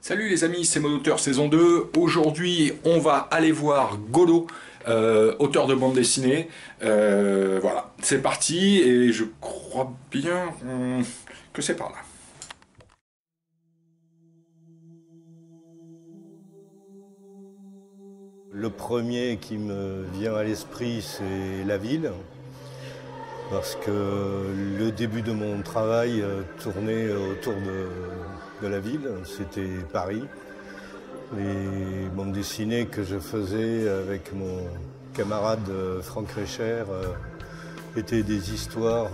Salut les amis, c'est Mon Auteur saison 2. Aujourd'hui, on va aller voir Godot, auteur de bande dessinée. Voilà, c'est parti et je crois bien que c'est par là. Le premier qui me vient à l'esprit, c'est la ville, parce que le début de mon travail tournait autour de la ville, c'était Paris. Les bandes dessinées que je faisais avec mon camarade Franck Recher étaient des histoires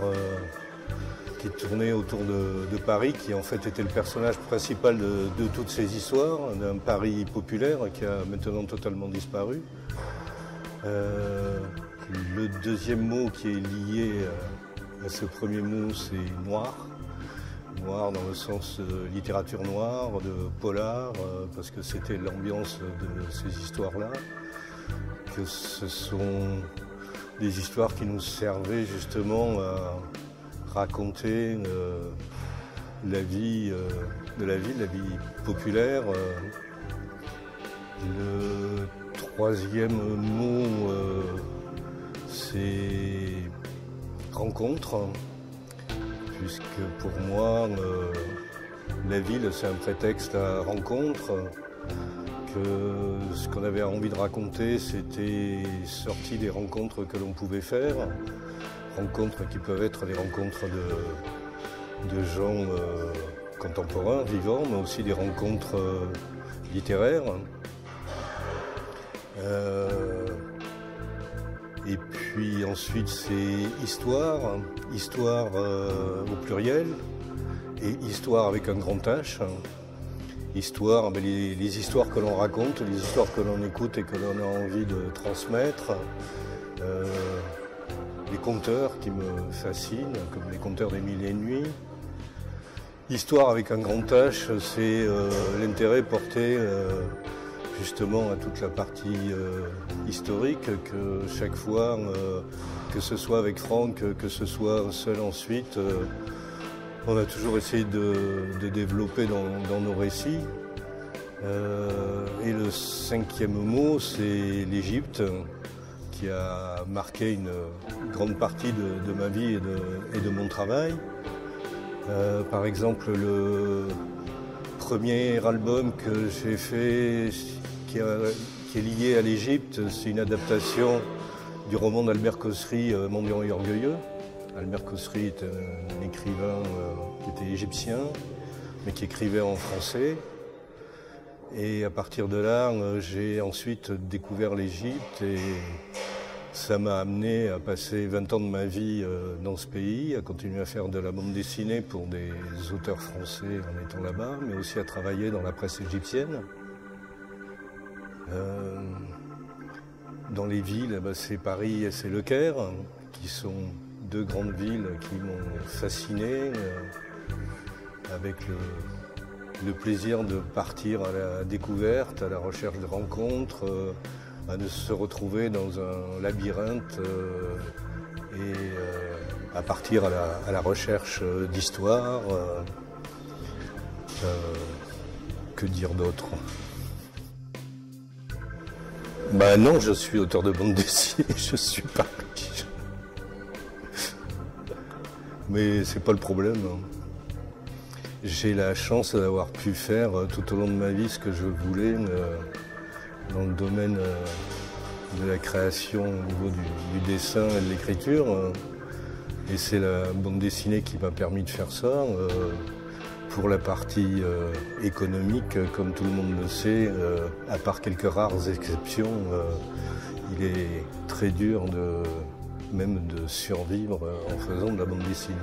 qui tournaient autour de Paris, qui en fait était le personnage principal de toutes ces histoires, d'un Paris populaire qui a maintenant totalement disparu. Le deuxième mot qui est lié à ce premier mot, c'est noir. Noir dans le sens de littérature noire, de polar, parce que c'était l'ambiance de ces histoires-là, que ce sont des histoires qui nous servaient justement à raconter la vie de la ville, la vie populaire. Le troisième mot, c'est rencontre, puisque pour moi, la ville, c'est un prétexte à rencontre, que ce qu'on avait envie de raconter, c'était sorti des rencontres que l'on pouvait faire, rencontres qui peuvent être des rencontres de gens contemporains, vivants, mais aussi des rencontres littéraires. Et puis ensuite c'est histoire, histoire au pluriel et histoire avec un grand H. Histoire, les histoires que l'on raconte, les histoires que l'on écoute et que l'on a envie de transmettre. Les conteurs qui me fascinent, comme les conteurs des Mille et une Nuits. Histoire avec un grand H, c'est l'intérêt porté justement à toute la partie historique, que chaque fois, que ce soit avec Franck, que ce soit seul ensuite, on a toujours essayé de développer dans nos récits. Et le cinquième mot, c'est l'Égypte, qui a marqué une grande partie de ma vie et de mon travail. Par exemple, le premier album que j'ai fait qui est lié à l'Égypte, c'est une adaptation du roman d'Albert Cossery, Mendiant et orgueilleux. Albert Cossery est un écrivain qui était égyptien, mais qui écrivait en français. Et à partir de là, j'ai ensuite découvert l'Égypte et ça m'a amené à passer 20 ans de ma vie dans ce pays, à continuer à faire de la bande dessinée pour des auteurs français en étant là-bas, mais aussi à travailler dans la presse égyptienne. Dans les villes, c'est Paris et c'est Le Caire, qui sont deux grandes villes qui m'ont fasciné, avec le plaisir de partir à la découverte, à la recherche de rencontres, de se retrouver dans un labyrinthe et à partir à la recherche d'histoires. Que dire d'autre ? Non, je suis auteur de bande dessinée, je suis pas riche. Mais c'est pas le problème. J'ai la chance d'avoir pu faire tout au long de ma vie ce que je voulais dans le domaine de la création au niveau du dessin et de l'écriture. Et c'est la bande dessinée qui m'a permis de faire ça. Pour la partie économique, comme tout le monde le sait, à part quelques rares exceptions, il est très dur même de survivre en faisant de la bande dessinée.